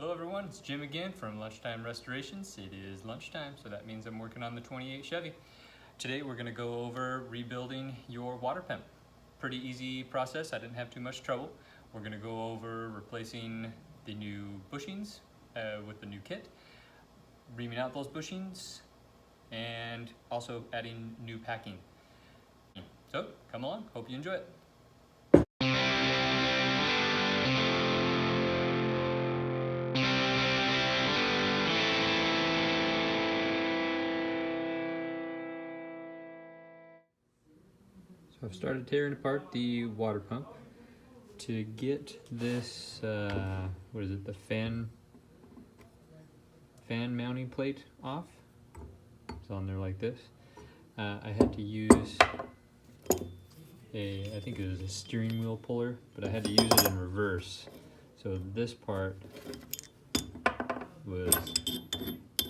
Hello everyone, it's Jim again from Lunchtime Restorations. It is lunchtime, so that means I'm working on the 28 Chevy. Today we're going to go over rebuilding your water pump. Pretty easy process, I didn't have too much trouble. We're going to go over replacing the new bushings with the new kit, reaming out those bushings, and also adding new packing. So come along, hope you enjoy it. So I've started tearing apart the water pump to get this, what is it, the fan mounting plate off. It's on there like this. I had to use I think it was a steering wheel puller, but I had to use it in reverse. So this part was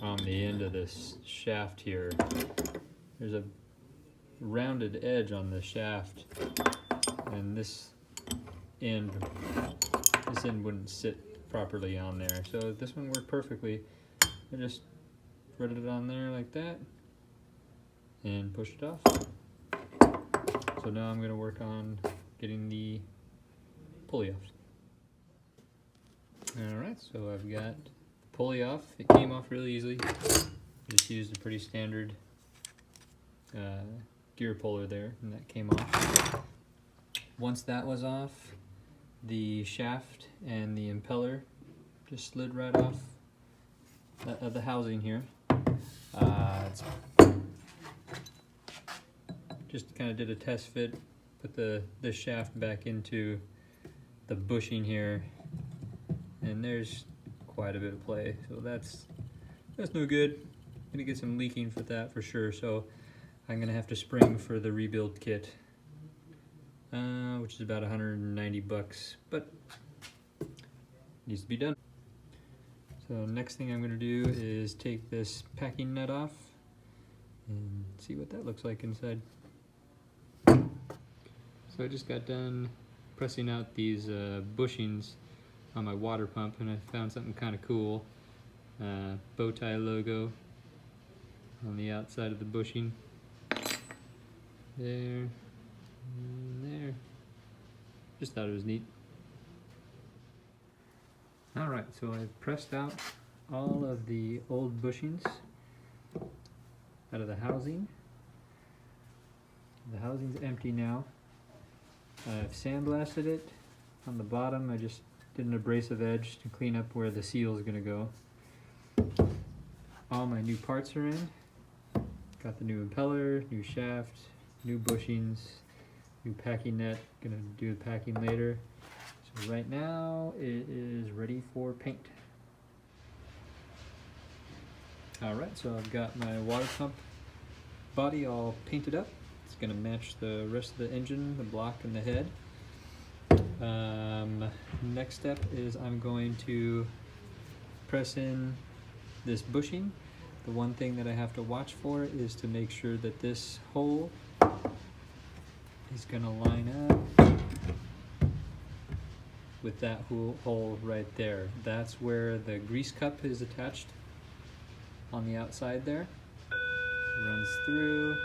on the end of this shaft here. There's a rounded edge on the shaft, and this end wouldn't sit properly on there. So this one worked perfectly. I just threaded it on there like that and pushed it off. So now I'm going to work on getting the pulley off. Alright, so I've got the pulley off. It came off really easily. Just used a pretty standard gear puller there, and that came off. Once that was off, the shaft and the impeller just slid right off the housing here. Just kind of did a test fit, put the shaft back into the bushing here, and there's quite a bit of play, so that's no good. Gonna get some leaking for that for sure, so I'm gonna have to spring for the rebuild kit, which is about 190 bucks, but needs to be done. So next thing I'm gonna do is take this packing nut off and see what that looks like inside. So I just got done pressing out these bushings on my water pump, and I found something kind of cool. Bow tie logo on the outside of the bushing. There, and there. Just thought it was neat. Alright, so I've pressed out all of the old bushings out of the housing. The housing's empty now. I've sandblasted it on the bottom. I just did an abrasive edge to clean up where the seal is going to go. All my new parts are in. Got the new impeller, new shaft, new bushings, new packing net. Gonna do the packing later. So right now it is ready for paint. Alright, so I've got my water pump body all painted up. It's gonna match the rest of the engine, the block, and the head. Next step is I'm going to press in this bushing. The one thing that I have to watch for is to make sure that this hole is gonna line up with that hole right there. That's where the grease cup is attached on the outside there. It runs through.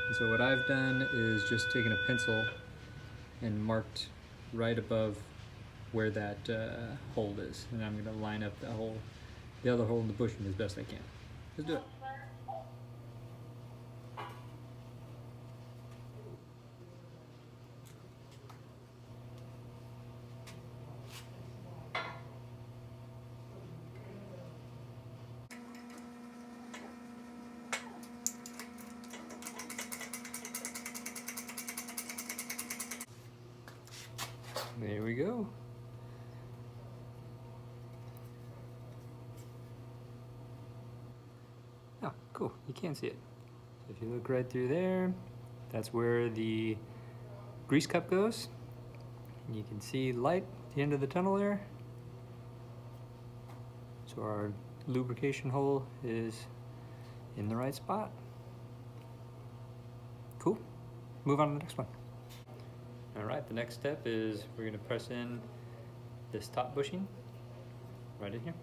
And so what I've done is just taken a pencil and marked right above where that hole is. And I'm gonna line up the other hole in the bushing as best I can. Let's do it. There we go. Oh, cool. You can see it. So if you look right through there, that's where the grease cup goes. You can see light at the end of the tunnel there. So our lubrication hole is in the right spot. Cool. Move on to the next one. Alright, the next step is we're going to press in this top bushing right in here.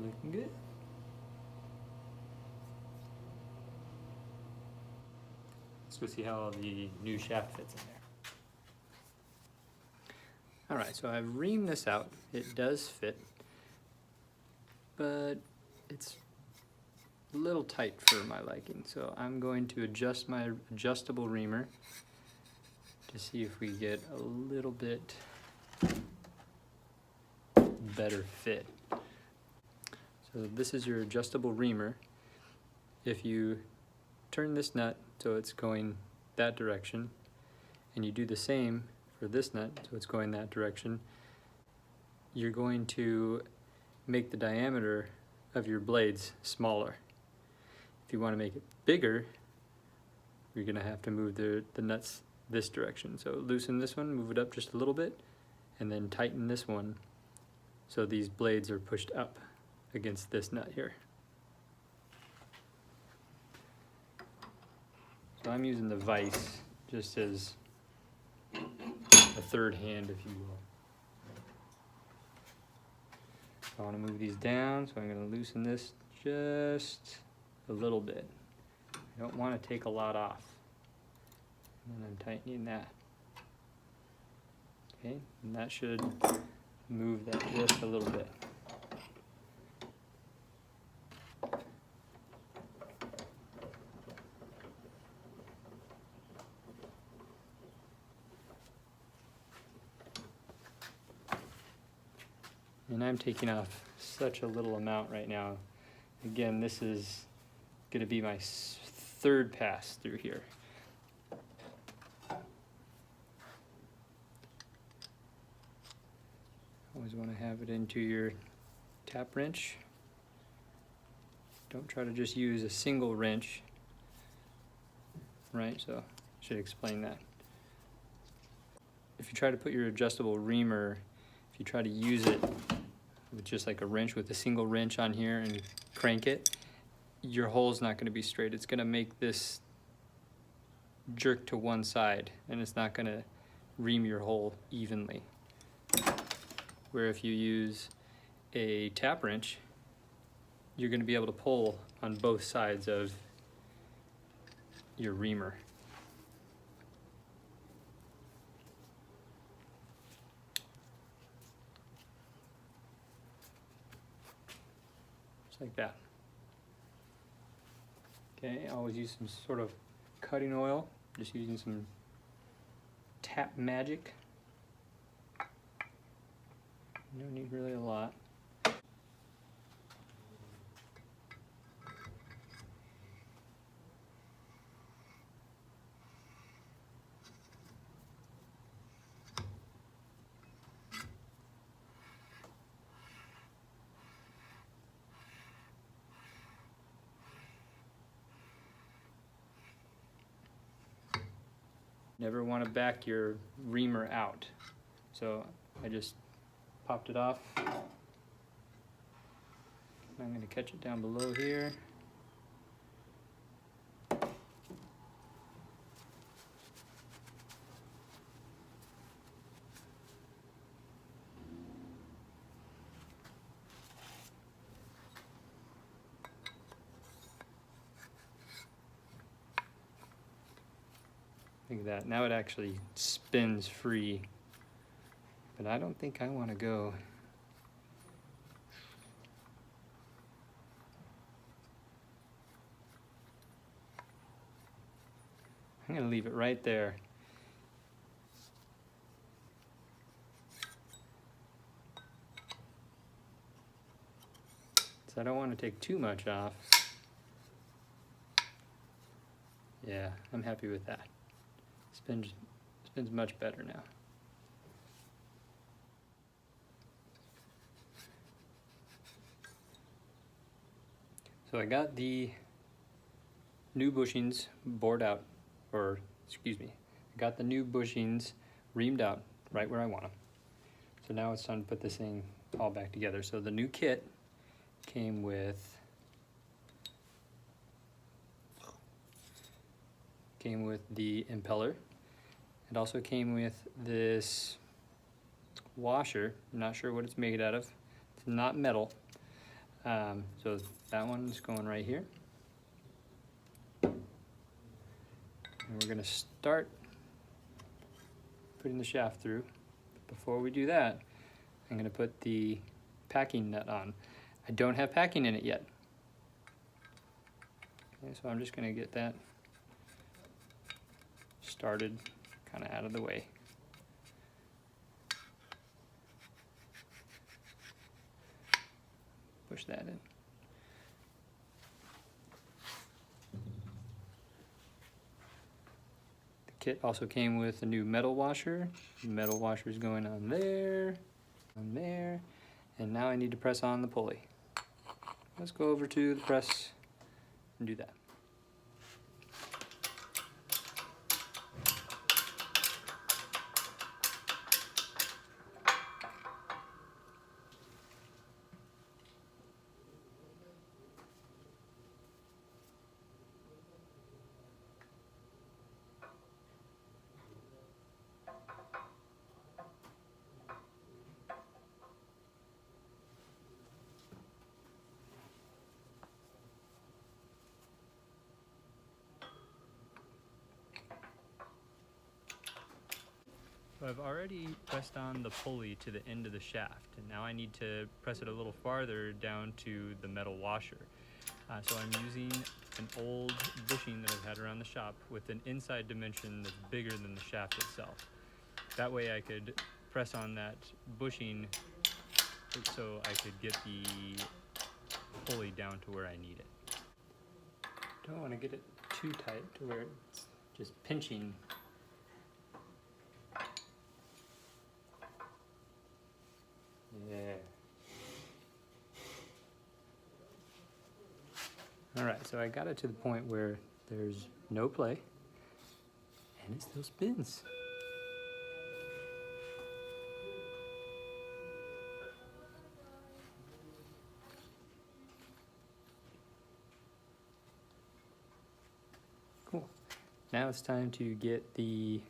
Looking good. Let's go see how the new shaft fits in there. Alright, so I've reamed this out. It does fit, but it's a little tight for my liking. So I'm going to adjust my adjustable reamer to see if we get a little bit better fit. So this is your adjustable reamer. If you turn this nut so it's going that direction, and you do the same for this nut so it's going that direction, you're going to make the diameter of your blades smaller. If you want to make it bigger, you're going to have to move the nuts this direction. So loosen this one, move it up just a little bit, and then tighten this one so these blades are pushed up against this nut here. So I'm using the vise just as a third hand, if you will. I want to move these down, so I'm going to loosen this just a little bit. I don't want to take a lot off. And I'm tightening that. Okay, and that should move that just a little bit. And I'm taking off such a little amount right now. Again, this is going to be my third pass through here. Always want to have it into your tap wrench. Don't try to just use a single wrench, right? So I should explain that. If you try to put your adjustable reamer, if you try to use it with just like a wrench, with a single wrench on here and crank it, your hole's not going to be straight. It's going to make this jerk to one side, and it's not going to ream your hole evenly. Where if you use a tap wrench, you're going to be able to pull on both sides of your reamer. Just like that. Okay, I always use some sort of cutting oil, just using some Tap Magic. You don't need really a lot. Never want to back your reamer out. So I just popped it off. I'm going to catch it down below here. Look at that. Now it actually spins free. But I don't think I want to go. I'm going to leave it right there. So I don't want to take too much off. Yeah, I'm happy with that. Spins much better now. So I got the new bushings bored out, or excuse me, I got the new bushings reamed out right where I want them. So now it's time to put this thing all back together. So the new kit came with the impeller. It also came with this washer. I'm not sure what it's made out of. It's not metal. So that one's going right here. And we're gonna start putting the shaft through. Before we do that, I'm gonna put the packing nut on. I don't have packing in it yet. Okay, so I'm just gonna get that started kind of out of the way. Push that in. The kit also came with a new metal washer. The metal washer is going on there, and now I need to press on the pulley. Let's go over to the press and do that. So I've already pressed on the pulley to the end of the shaft, and now I need to press it a little farther down to the metal washer. So I'm using an old bushing that I've had around the shop with an inside dimension that's bigger than the shaft itself. That way I could press on that bushing so I could get the pulley down to where I need it. Don't want to get it too tight to where it's just pinching. Yeah. All right, so I got it to the point where there's no play, and it still spins. Cool. Now it's time to get the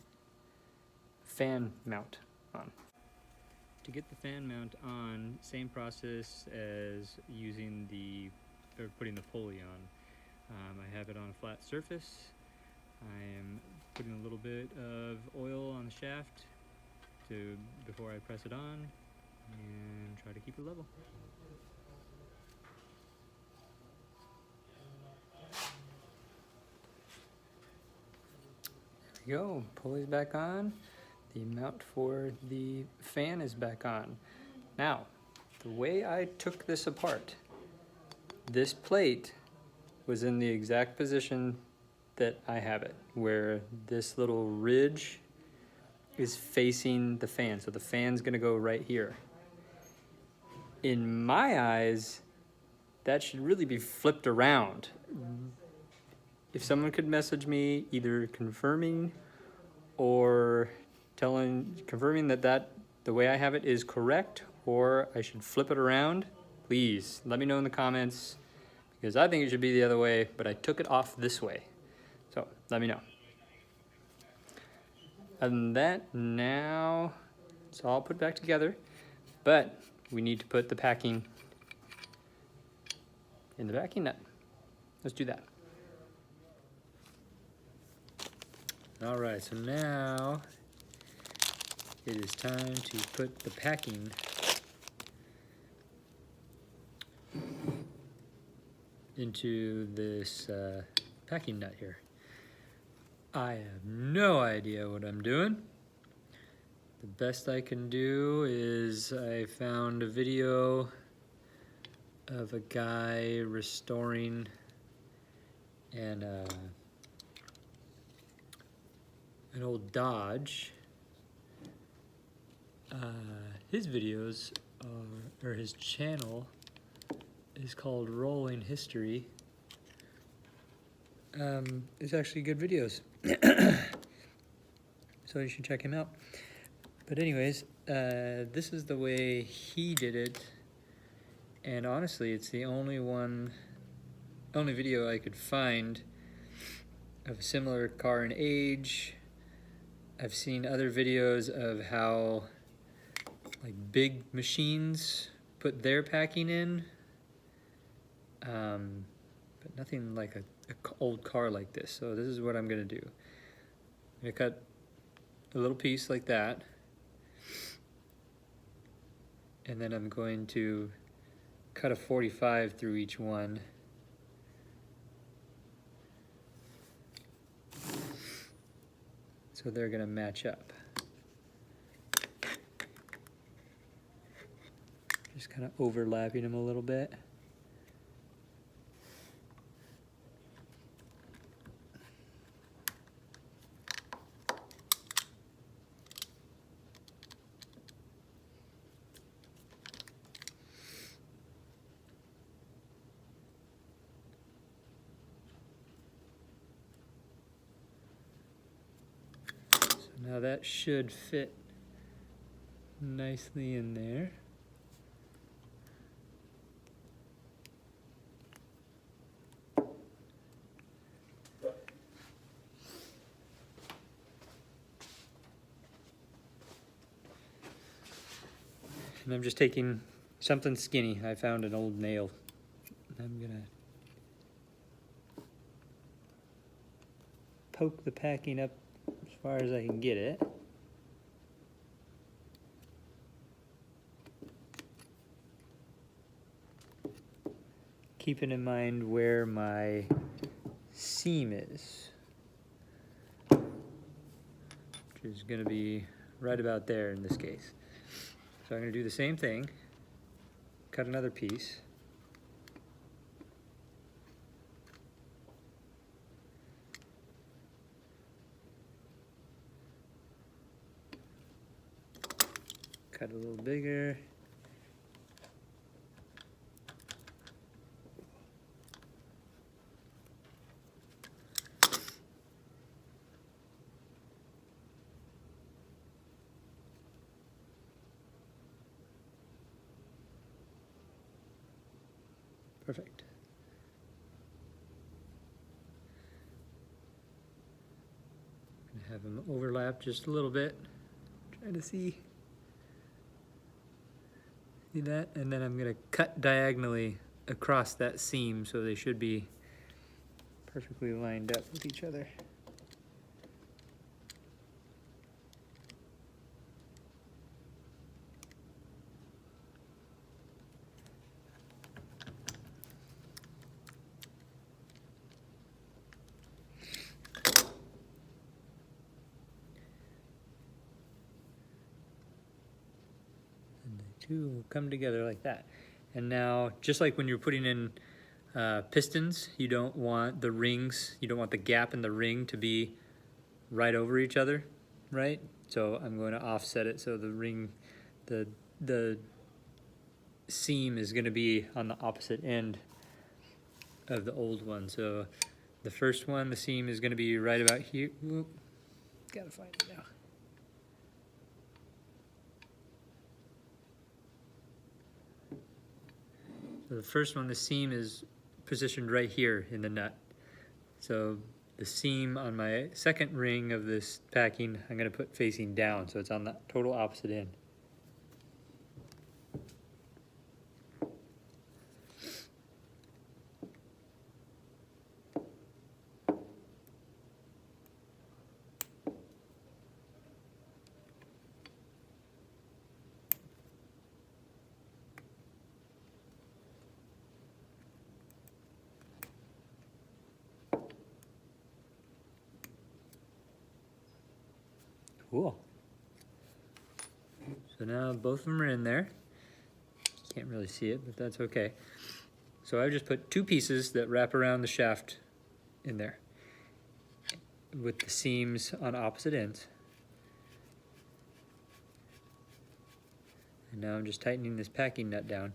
fan mount on. To get the fan mount on, same process as putting the pulley on. I have it on a flat surface. I am putting a little bit of oil on the shaft before I press it on, and try to keep it level. There we go, pulley's back on. The mount for the fan is back on. Now, the way I took this apart, this plate was in the exact position that I have it, where this little ridge is facing the fan. So the fan's gonna go right here. In my eyes, that should really be flipped around. If someone could message me either confirming or confirming that the way I have it is correct, or I should flip it around, please let me know in the comments, because I think it should be the other way, but I took it off this way. So let me know. Other than that, now it's all put back together, but we need to put the packing in the packing nut. Let's do that. All right, so now it is time to put the packing into this packing nut here. I have no idea what I'm doing. The best I can do is I found a video of a guy restoring an old Dodge. His videos or his channel is called Rolling History. It's actually good videos. So you should check him out. But anyways, this is the way he did it, and honestly it's the only video I could find of a similar car in age. I've seen other videos of how like big machines put their packing in, but nothing like a old car like this. So this is what I'm gonna do. I'm gonna cut a little piece like that, and then I'm going to cut a 45 through each one. So they're gonna match up. Just kind of overlapping them a little bit. Now that should fit nicely in there. And I'm just taking something skinny. I found an old nail. I'm gonna poke the packing up as far as I can get it. Keeping in mind where my seam is, which is going to be right about there in this case. So I'm going to do the same thing, cut another piece. Cut a little bigger. Perfect. I'm gonna have them overlap just a little bit. Try to see that, and then I'm gonna cut diagonally across that seam so they should be perfectly lined up with each other. Two will come together like that. And now, just like when you're putting in pistons, you don't want the rings, you don't want the gap in the ring to be right over each other, right? So I'm going to offset it so the ring, the seam is going to be on the opposite end of the old one. So the first one, the seam is going to be right about here. Whoop, gotta find it now. So the first one, the seam is positioned right here in the nut. So the seam on my second ring of this packing, I'm going to put facing down, so it's on the total opposite end. Cool. So now both of them are in there. Can't really see it, but that's okay. So I've just put two pieces that wrap around the shaft in there with the seams on opposite ends. And now I'm just tightening this packing nut down.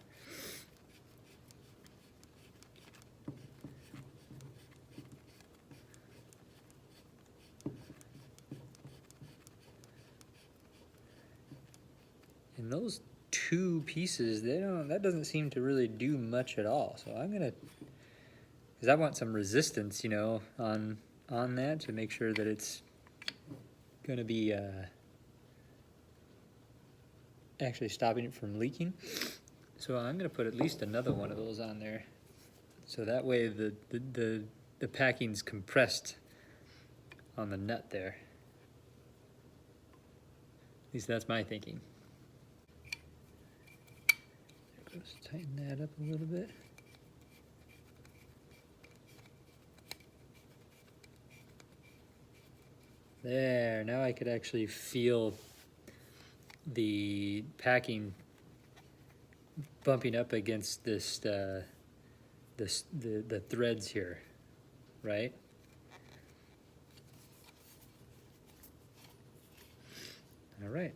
And those two pieces, that doesn't seem to really do much at all. So I'm gonna, because I want some resistance, you know, on that to make sure that it's gonna be actually stopping it from leaking. So I'm gonna put at least another one of those on there So that way the packing's compressed on the nut there. At least that's my thinking. Let's tighten that up a little bit. There, now I could actually feel the packing bumping up against this, the threads here, right? All right.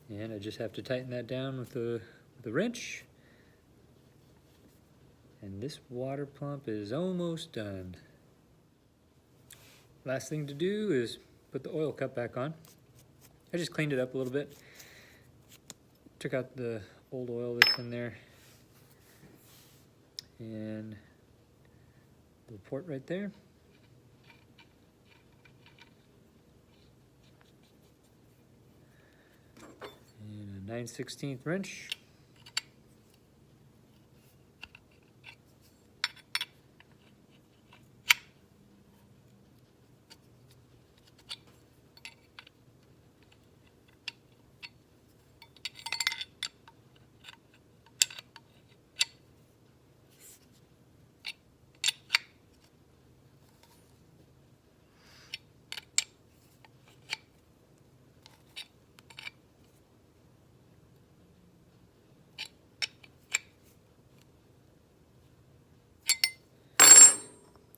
And I just have to tighten that down with the wrench. And this water pump is almost done. Last thing to do is put the oil cup back on. I just cleaned it up a little bit. Took out the old oil that's in there. And the port right there. And a 9/16 wrench.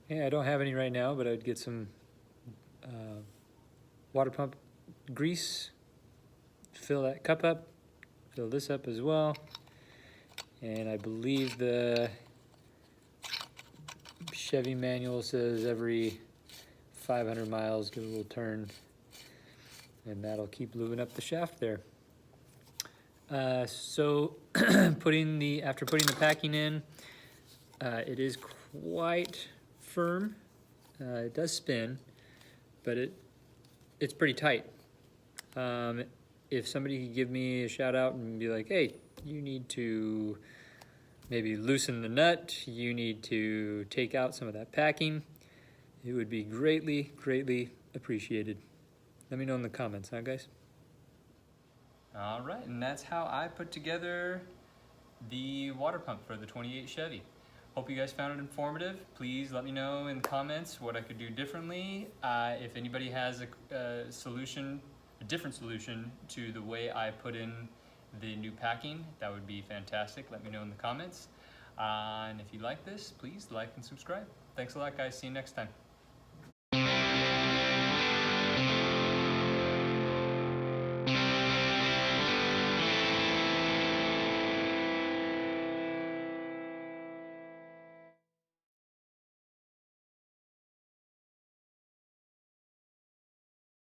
Yeah, I don't have any right now, but I'd get some water pump grease, fill that cup up, fill this up as well, and I believe the Chevy manual says every 500 miles give a little turn, and that'll keep lubing up the shaft there. So after putting the packing in, it is quite firm. It does spin, but it's pretty tight. If somebody could give me a shout out and be like, hey, you need to maybe loosen the nut, you need to take out some of that packing, it would be greatly, greatly appreciated. Let me know in the comments, huh guys? All right, and that's how I put together the water pump for the 28 Chevy. Hope you guys found it informative. Please let me know in the comments what I could do differently. If anybody has a solution, a different solution to the way I put in the new packing, that would be fantastic. Let me know in the comments. And if you like this, please like and subscribe. Thanks a lot, guys. See you next time.